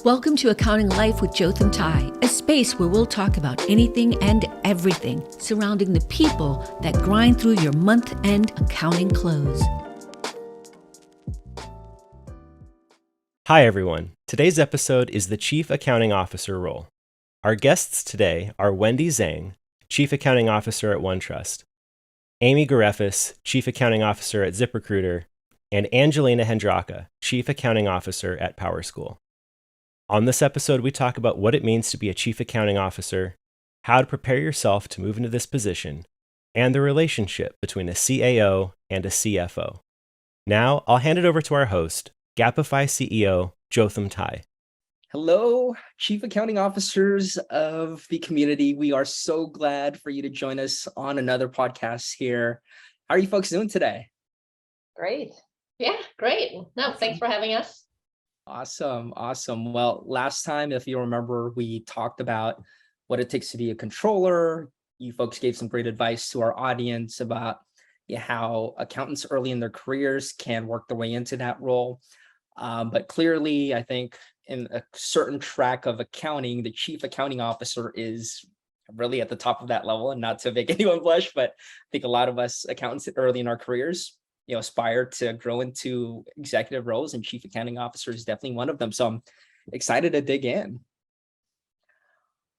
Welcome to Accounting Life with Jotham Tai, a space where we'll talk about anything and everything surrounding the people that grind through your month-end accounting close. Hi everyone. Today's episode is the Chief Accounting Officer role. Our guests today are Wendy Zheng, Chief Accounting Officer at OneTrust, Amy Garefis, Chief Accounting Officer at ZipRecruiter, and Angelina Hendraka, Chief Accounting Officer at PowerSchool. On this episode, we talk about what it means to be a Chief Accounting Officer, how to prepare yourself to move into this position, and the relationship between a CAO and a CFO. Now, I'll hand it over to our host, Gapify CEO, Jotham Tai. Hello, Chief Accounting Officers of the community. We are so glad for you to join us on another podcast here. How are you folks doing today? Great. Yeah, great. No, thanks for having us. Awesome. Well, last time, if you remember, we talked about what it takes to be a controller. You folks gave some great advice to our audience about how accountants early in their careers can work their way into that role. But clearly, I think in a certain track of accounting, the Chief Accounting Officer is really at the top of that level, and not to make anyone blush, but I think a lot of us accountants early in our careers aspire to grow into executive roles, and Chief Accounting Officer is definitely one of them. So I'm excited to dig in.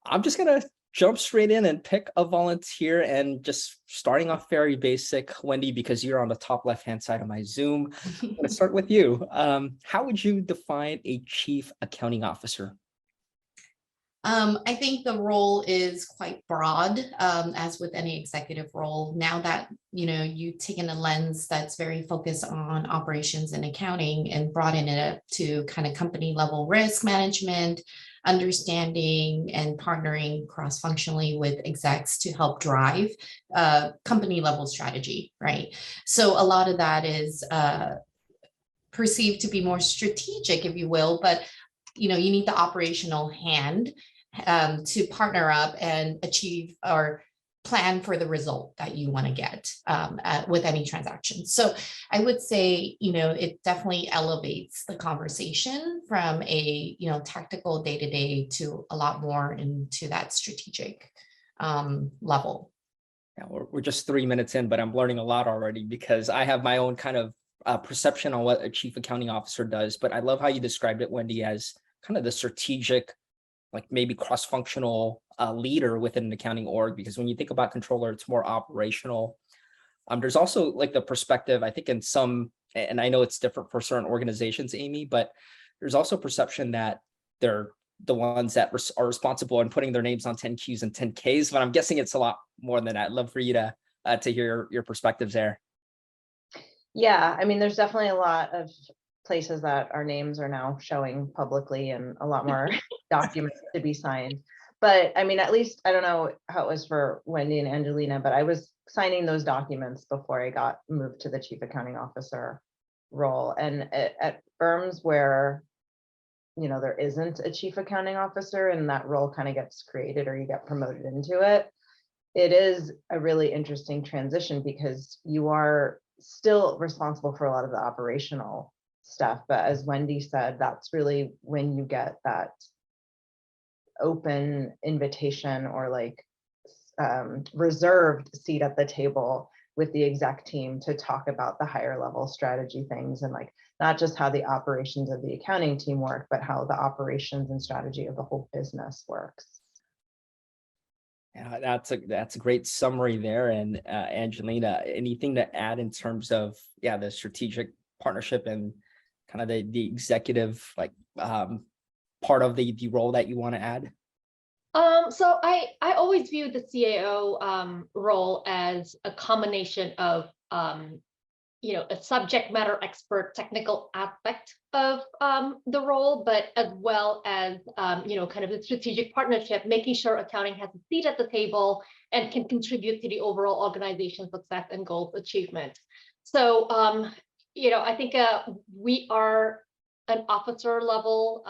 I'm just going to jump straight in and pick a volunteer, and just starting off very basic, Wendy, because you're on the top left-hand side of my Zoom. I'm going to start with you. How would you define a Chief Accounting Officer? I think the role is quite broad, as with any executive role. Now that, you've taken a lens that's very focused on operations and accounting and broaden it up to kind of company level risk management, understanding and partnering cross-functionally with execs to help drive company level strategy, right? So a lot of that is perceived to be more strategic, if you will, but you need the operational hand to partner up and achieve or plan for the result that you want to get with any transaction. So I would say, it definitely elevates the conversation from a, tactical day-to-day to a lot more into that strategic level. Yeah, we're just 3 minutes in, but I'm learning a lot already, because I have my own kind of perception on what a Chief Accounting Officer does. But I love how you described it, Wendy, as kind of the strategic, like maybe cross-functional leader within an accounting org, because when you think about controller, it's more operational. There's also like the perspective, I think in some, and I know it's different for certain organizations, Amy, but there's also perception that they're the ones that are responsible and putting their names on 10Qs and 10Ks, but I'm guessing it's a lot more than that. I'd love for you to hear your perspectives there. Yeah, I mean, there's definitely a lot of places that our names are now showing publicly and a lot more documents to be signed. But I mean, at least I don't know how it was for Wendy and Angelina, but I was signing those documents before I got moved to the Chief Accounting Officer role. And at firms where, there isn't a Chief Accounting Officer and that role kind of gets created or you get promoted into it, it is a really interesting transition, because you are still responsible for a lot of the operational stuff. But as Wendy said, that's really when you get that open invitation or like reserved seat at the table with the exec team to talk about the higher level strategy things, and like not just how the operations of the accounting team work, but how the operations and strategy of the whole business works. Yeah, that's a great summary there. And Angelina, anything to add in terms of the strategic partnership and kind of the executive part of the role that you want to add? So I always view the CAO role as a combination of a subject matter expert technical aspect of the role, but as well as kind of the strategic partnership, making sure accounting has a seat at the table and can contribute to the overall organization success and goals achievement. So I think we are an officer level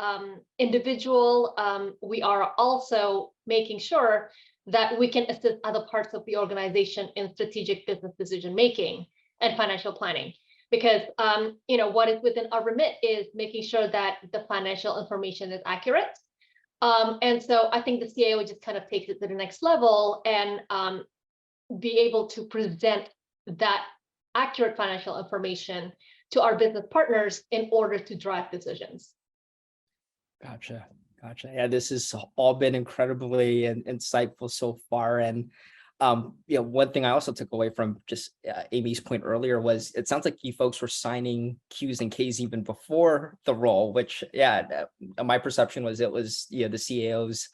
individual. We are also making sure that we can assist other parts of the organization in strategic business decision making and financial planning. because what is within our remit is making sure that the financial information is accurate. And so I think the CAO just kind of takes it to the next level and be able to present that accurate financial information to our business partners in order to drive decisions. Gotcha. Yeah, this has all been incredibly insightful so far. And one thing I also took away from just Amy's point earlier was it sounds like you folks were signing Qs and Ks even before the role, which my perception was it was the CAOs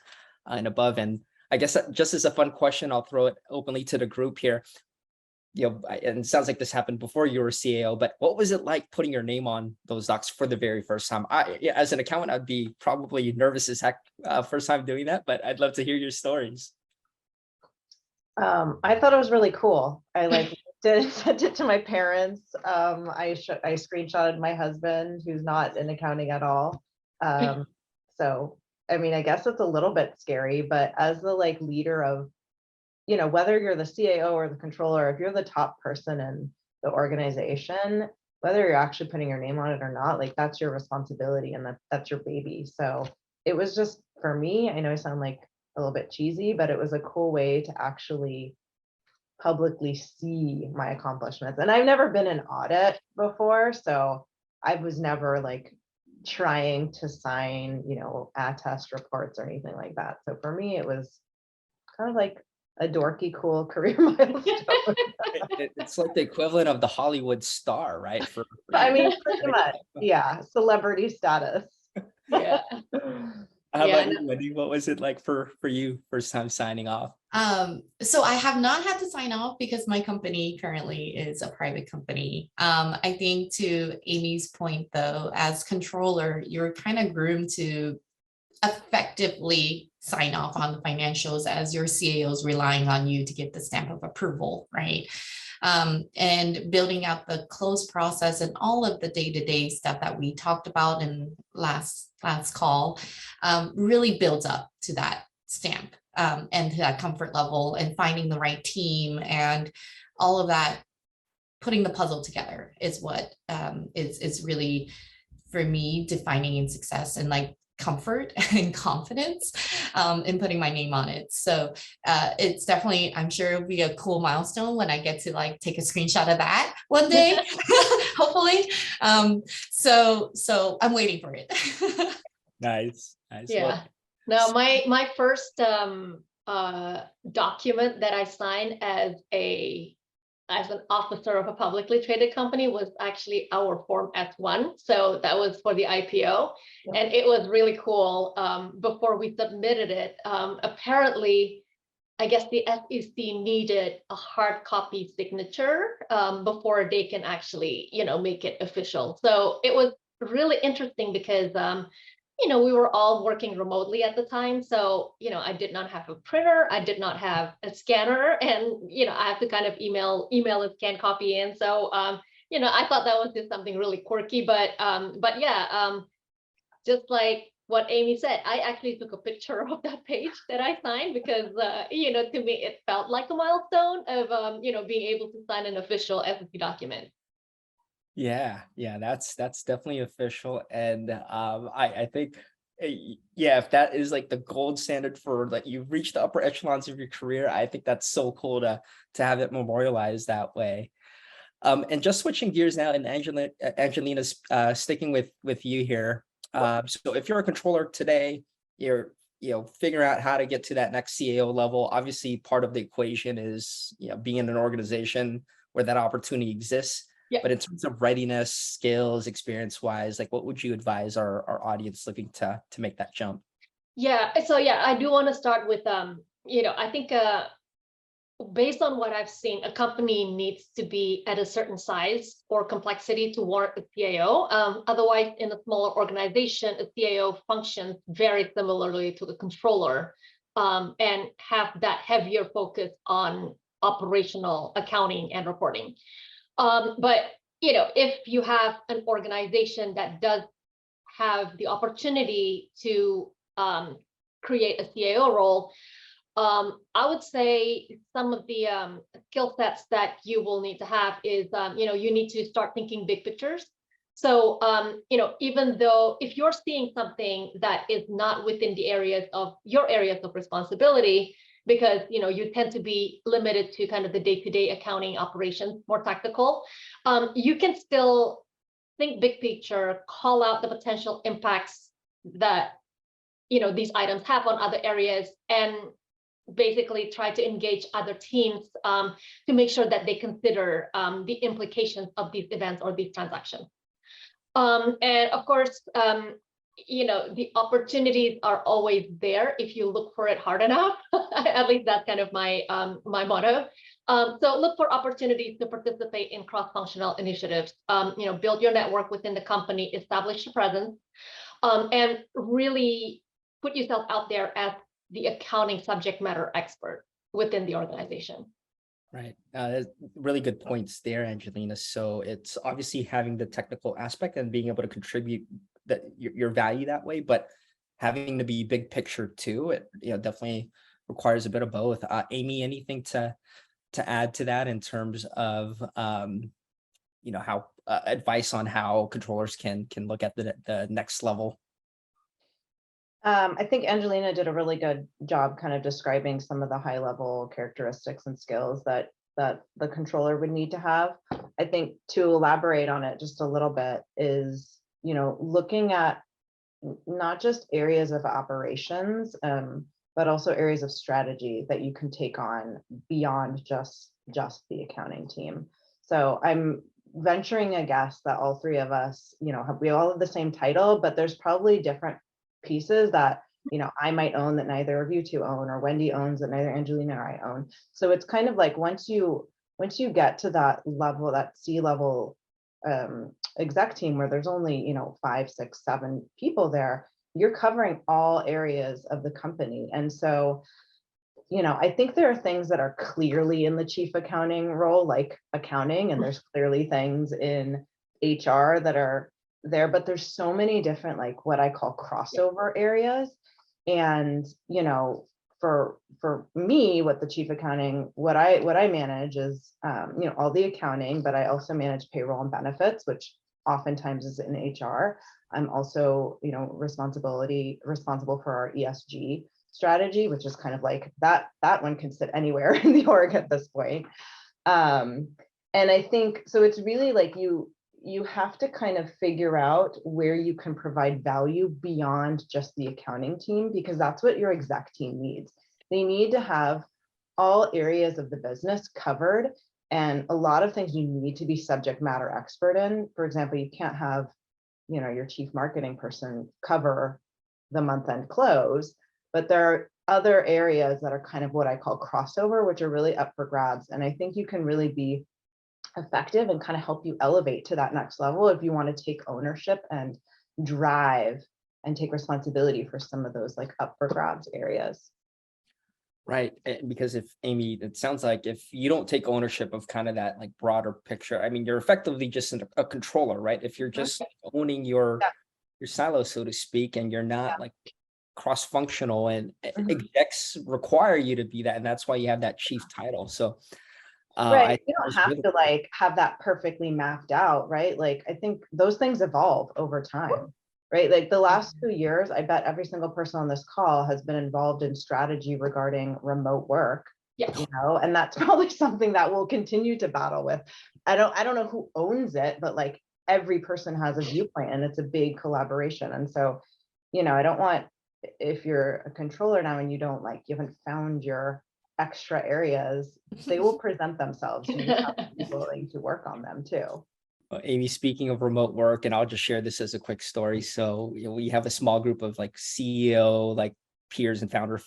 and above. And I guess just as a fun question, I'll throw it openly to the group here. And it sounds like this happened before you were CAO, but what was it like putting your name on those docs for the very first time? As an accountant, I'd be probably nervous as heck first time doing that, but I'd love to hear your stories. I thought it was really cool. I sent it to my parents. I screenshotted my husband, who's not in accounting at all. So, I mean, I guess it's a little bit scary, but as the leader of, whether you're the CAO or the controller, if you're the top person in the organization, whether you're actually putting your name on it or not, that's your responsibility and that's your baby. So it was just, for me, I know I sound like a little bit cheesy, but it was a cool way to actually publicly see my accomplishments. And I've never been in audit before, so I was never trying to sign, attest reports or anything like that. So for me, it was kind of like a dorky, cool career milestone. It's like the equivalent of the Hollywood star, right? I mean, pretty much, yeah, celebrity status. Yeah. How about you, Wendy? What was it like for you first time signing off? So I have not had to sign off because my company currently is a private company. I think to Amy's point, though, as controller, you're kind of groomed to effectively sign off on the financials as your CAO is relying on you to get the stamp of approval, right? And building out the close process and all of the day-to-day stuff that we talked about in last call really builds up to that stamp and to that comfort level, and finding the right team and all of that, putting the puzzle together is what is really, for me, defining in success and comfort and confidence in putting my name on it. So it's definitely, I'm sure it'll be a cool milestone when I get to take a screenshot of that one day, hopefully. So I'm waiting for it. Nice. Yeah. No, my first document that I signed as an officer of a publicly traded company was actually our Form S1. So that was for the IPO. And it was really cool. Before we submitted it, apparently, I guess the SEC needed a hard copy signature before they can actually, make it official. So it was really interesting because, we were all working remotely at the time. So, I did not have a printer. I did not have a scanner, and, I have to kind of email and scan copy in. So, I thought that was just something really quirky, but yeah, just like what Amy said, I actually took a picture of that page that I signed because, to me, it felt like a milestone of, being able to sign an official SEC document. Yeah, that's definitely official. And I think, if that is the gold standard for you've reached the upper echelons of your career, I think that's so cool to have it memorialized that way. And just switching gears now, and Angelina's sticking with you here. So if you're a controller today, you're figuring out how to get to that next CAO level. Obviously, part of the equation is being in an organization where that opportunity exists. Yeah. But in terms of readiness, skills, experience-wise, what would you advise our audience looking to make that jump? Yeah. So I do want to start with I think based on what I've seen, a company needs to be at a certain size or complexity to warrant a CAO. Otherwise, in a smaller organization, a CAO functions very similarly to the controller and have that heavier focus on operational accounting and reporting. But if you have an organization that does have the opportunity to create a CAO role, I would say some of the skill sets that you will need to have is, you need to start thinking big pictures. So, even though if you're seeing something that is not within the areas of your areas of responsibility, because, you tend to be limited to kind of the day-to-day accounting operations, more tactical, you can still think big picture, call out the potential impacts that, these items have on other areas, and basically try to engage other teams to make sure that they consider the implications of these events or these transactions. And of course, the opportunities are always there if you look for it hard enough. At least that's kind of my motto. So look for opportunities to participate in cross-functional initiatives. Build your network within the company, establish a presence, and really put yourself out there as the accounting subject matter expert within the organization. Right. Really good points there, Angelina. So it's obviously having the technical aspect and being able to contribute that your value that way, but having to be big picture too. It definitely requires a bit of both. Amy, anything to add to that in terms of how advice on how controllers can look at the next level? I think Angelina did a really good job kind of describing some of the high level characteristics and skills that the controller would need to have. I think to elaborate on it just a little bit is, looking at not just areas of operations, but also areas of strategy that you can take on beyond just the accounting team. So I'm venturing a guess that all three of us, we all have the same title, but there's probably different pieces that I might own that neither of you two own, or Wendy owns that neither Angelina or I own. So it's kind of like once you get to that level, that C-level exec team where there's only 5, 6, 7 people there, you're covering all areas of the company. And so I think there are things that are clearly in the chief accounting role, like accounting, and there's clearly things in HR that are there, but there's so many different, like what I call crossover areas. And for me, what the chief accounting, what I manage is all the accounting, but I also manage payroll and benefits, which oftentimes is in HR. I'm also responsible for our ESG strategy, which is kind of like that one can sit anywhere in the org at this point. And I think so it's really like you have to kind of figure out where you can provide value beyond just the accounting team, because that's what your exec team needs. They need to have all areas of the business covered, and a lot of things you need to be subject matter expert in. For example, you can't have your chief marketing person cover the month-end close, but there are other areas that are kind of what I call crossover, which are really up for grabs. And I think you can really be effective and kind of help you elevate to that next level if you want to take ownership and drive and take responsibility for some of those like up for grabs areas. Right. Because if Amy, it sounds like if you don't take ownership of kind of that like broader picture, I mean, you're effectively just a controller, right? If you're just owning your silo, so to speak, and you're not like cross-functional, and execs require you to be that. And that's why you have that chief title. So right. You don't have to like have that perfectly mapped out, right? Like I think those things evolve over time, right? Like the last 2 years, I bet every single person on this call has been involved in strategy regarding remote work. Yeah. And that's probably something that we'll continue to battle with. I don't know who owns it, but like every person has a viewpoint, and it's a big collaboration. And so, I don't want, if you're a controller now and you haven't found your extra areas, they will present themselves. You just have to be willing to work on them too. Amy, speaking of remote work, and I'll just share this as a quick story. So we have a small group of like CEO, like peers and founder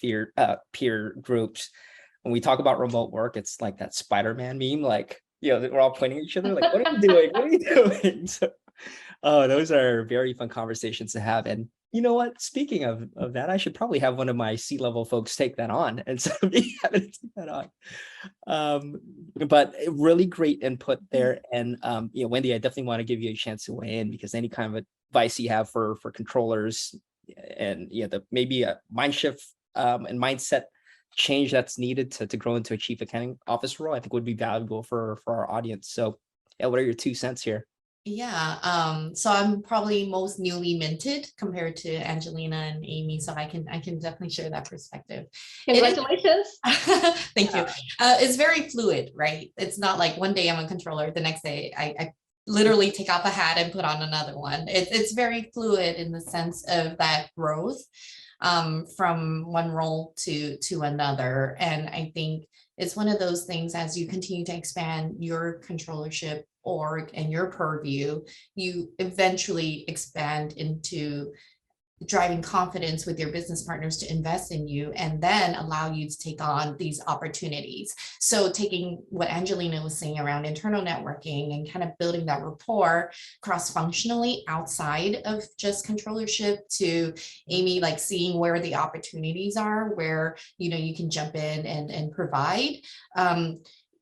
peer groups. When we talk about remote work, it's like that Spider-Man meme, like, we're all pointing at each other, like, what are you doing? What are you doing? So, those are very fun conversations to have. And you know what? Speaking of that, I should probably have one of my C-level folks take that on, and so we haven't taken that on. But really great input there. And Wendy, I definitely want to give you a chance to weigh in, because any kind of advice you have for controllers, and maybe a mind shift and mindset change that's needed to grow into a chief accounting officer role, I think would be valuable for our audience. So yeah, what are your 2 cents here? Yeah, so I'm probably most newly minted compared to Angelina and Amy, so I can definitely share that perspective. Congratulations. Thank you. It's very fluid, right? It's not like one day I'm a controller, the next day I literally take off a hat and put on another one. It's very fluid in the sense of that growth from one role to another. And I think it's one of those things, as you continue to expand your controllership org and your purview, you eventually expand into driving confidence with your business partners to invest in you and then allow you to take on these opportunities. So taking what Angelina was saying around internal networking and kind of building that rapport cross-functionally outside of just controllership, to Amy, like seeing where the opportunities are, where, you know, you can jump in and provide,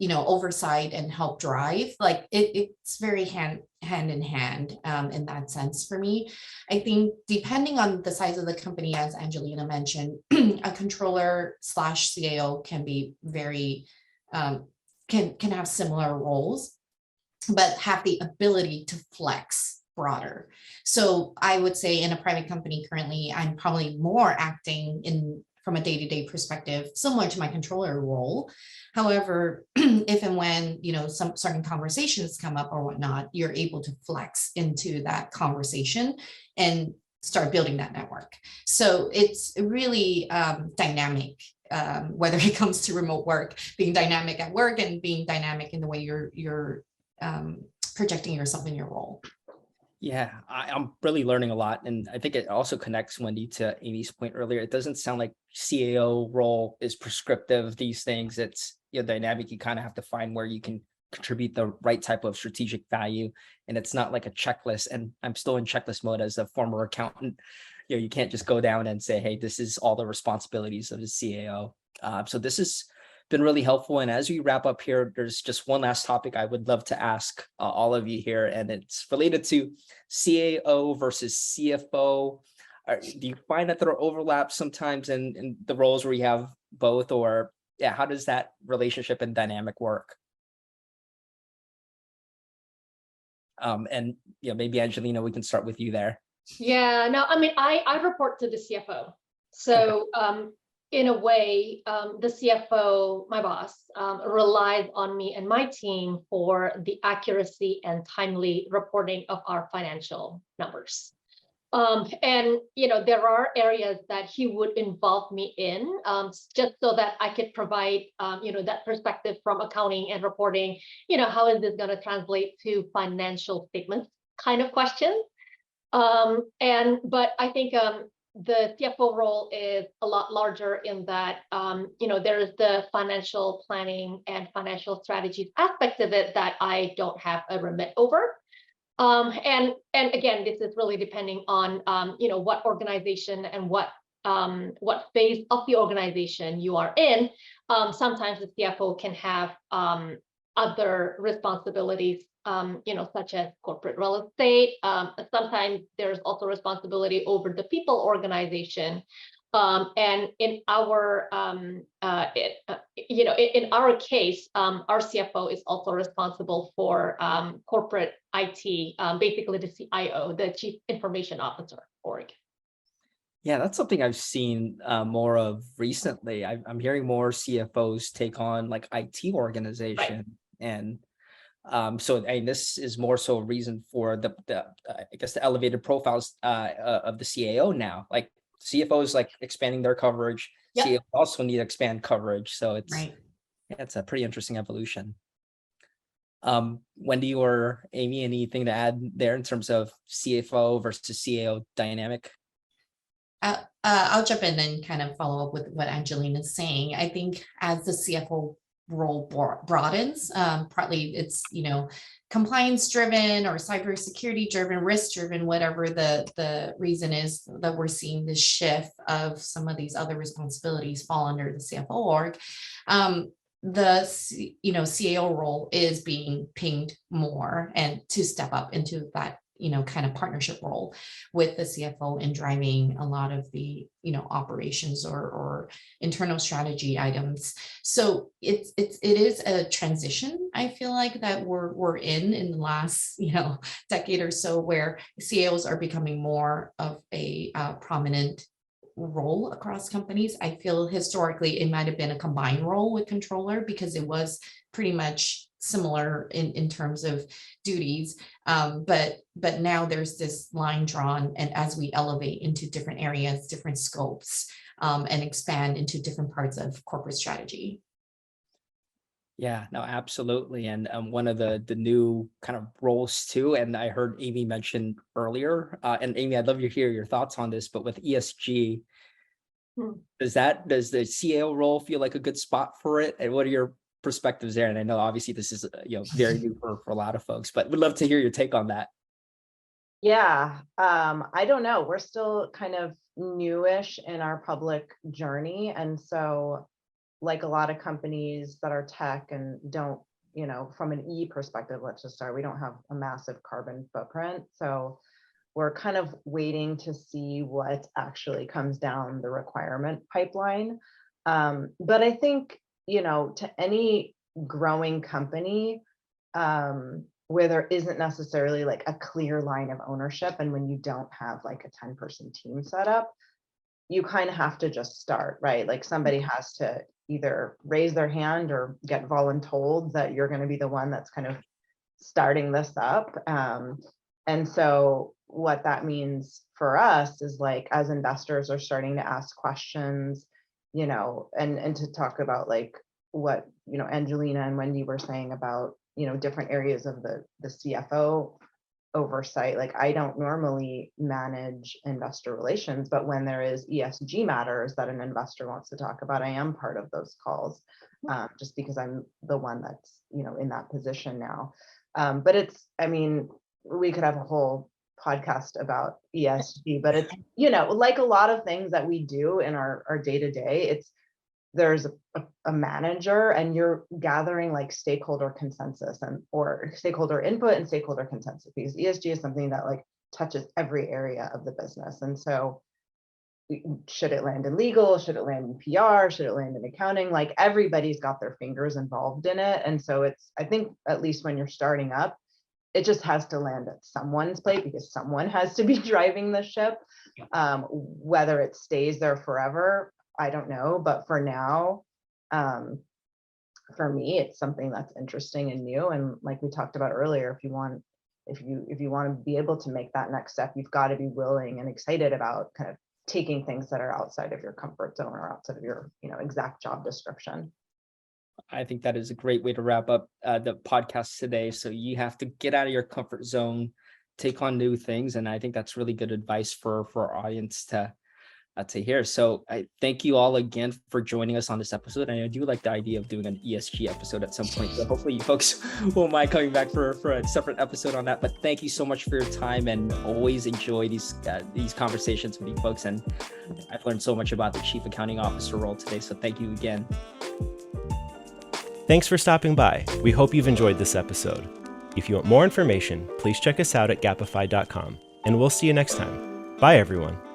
you know, oversight and help drive. Like it's very hand in hand in that sense for me. I think depending on the size of the company, as Angelina mentioned, a controller / CAO can be very, can have similar roles, but have the ability to flex broader. So I would say in a private company currently, I'm probably more acting in from a day-to-day perspective, similar to my controller role. However, if and when, you know, some certain conversations come up or whatnot, you're able to flex into that conversation and start building that network. So it's really dynamic, whether it comes to remote work, being dynamic at work and being dynamic in the way you're projecting yourself in your role. Yeah, I'm really learning a lot. And I think it also connects, Wendy, to Amy's point earlier. It doesn't sound like CAO role is prescriptive of these things. It's, you know, dynamic. You kind of have to find where you can contribute the right type of strategic value. And it's not like a checklist. And I'm still in checklist mode as a former accountant. You know, you can't just go down and say, hey, this is all the responsibilities of the CAO. So this has been really helpful. And as we wrap up here, there's just one last topic I would love to ask all of you here, and it's related to CAO versus CFO. Do you find that there are overlaps sometimes in the roles where you have both, or yeah, how does that relationship and dynamic work? And yeah, maybe Angelina, we can start with you there. Yeah, no, I mean, I report to the CFO. So in a way, the CFO, my boss, relies on me and my team for the accuracy and timely reporting of our financial numbers. And, you know, there are areas that he would involve me in, just so that I could provide, you know, that perspective from accounting and reporting, you know, how is this going to translate to financial statements kind of question. But I think the CFO role is a lot larger in that, you know, there is the financial planning and financial strategies aspects of it that I don't have a remit over. And again, this is really depending on, you know, what organization and what phase of the organization you are in. Sometimes the CFO can have other responsibilities, you know, such as corporate real estate. Sometimes there's also responsibility over the people organization. And in our, you know, in our case, our CFO is also responsible for corporate IT, basically the CIO, the Chief Information Officer org. Yeah, that's something I've seen more of recently. I'm hearing more CFOs take on like IT organization, right. And so this is more so a reason for the I guess the elevated profiles of the CAO now. Like CFOs like expanding their coverage. Yep. CAO also need to expand coverage. So it's right. Yeah, it's a pretty interesting evolution. Wendy or Amy, anything to add there in terms of CFO versus CAO dynamic? I'll jump in and kind of follow up with what Angelina is saying. I think as the CFO role broadens, partly it's, you know, compliance driven or cybersecurity driven, risk driven, whatever the reason is that we're seeing this shift of some of these other responsibilities fall under the CFO org. The, you know, CAO role is being pinged more and to step up into that kind of partnership role with the CFO in driving a lot of the, operations or internal strategy items. So it is a transition, I feel like, that we're in the last, decade or so, where CAOs are becoming more of a prominent role across companies. I feel historically it might have been a combined role with controller because it was pretty much similar in terms of duties. But now there's this line drawn, and as we elevate into different areas, different scopes, and expand into different parts of corporate strategy. Yeah, no, absolutely. And one of the new kind of roles too, and I heard Amy mention earlier, and Amy, I'd love to hear your thoughts on this, but with ESG, does the CAO role feel like a good spot for it? And what are your perspectives there? And I know obviously this is very new for a lot of folks, but would love to hear your take on that. Yeah, I don't know. We're still kind of newish in our public journey. And so like a lot of companies that are tech and don't, from an E perspective, let's just start, we don't have a massive carbon footprint. So we're kind of waiting to see what actually comes down the requirement pipeline. But I think, to any growing company, where there isn't necessarily like a clear line of ownership, and when you don't have like a 10-person team set up, you kind of have to just start, right? Like somebody has to either raise their hand or get voluntold that you're going to be the one that's kind of starting this up. And so what that means for us is, like, as investors are starting to ask questions, and to talk about like what, Angelina and Wendy were saying about, different areas of the CFO oversight. Like, I don't normally manage investor relations, but when there is ESG matters that an investor wants to talk about, I am part of those calls, just because I'm the one that's, in that position now. But we could have a whole podcast about ESG, but it's, like a lot of things that we do in our day-to-day, there's a manager, and you're gathering like stakeholder consensus or stakeholder input and stakeholder consensus, because ESG is something that like touches every area of the business. And so should it land in legal? Should it land in PR? Should it land in accounting? Like, everybody's got their fingers involved in it. And so I think at least when you're starting up, it just has to land at someone's plate, because someone has to be driving the ship. Whether it stays there forever, I don't know. But for now, for me, it's something that's interesting and new. And like we talked about earlier, if you want to be able to make that next step, you've got to be willing and excited about kind of taking things that are outside of your comfort zone or outside of your, exact job description. I think that is a great way to wrap up the podcast today. So you have to get out of your comfort zone, take on new things. And I think that's really good advice for our audience to hear. So I thank you all again for joining us on this episode. And I do like the idea of doing an ESG episode at some point. So hopefully you folks won't mind coming back for a separate episode on that. But thank you so much for your time, and always enjoy these conversations with you folks. And I've learned so much about the Chief Accounting Officer role today. So thank you again. Thanks for stopping by. We hope you've enjoyed this episode. If you want more information, please check us out at gapify.com, and we'll see you next time. Bye, everyone.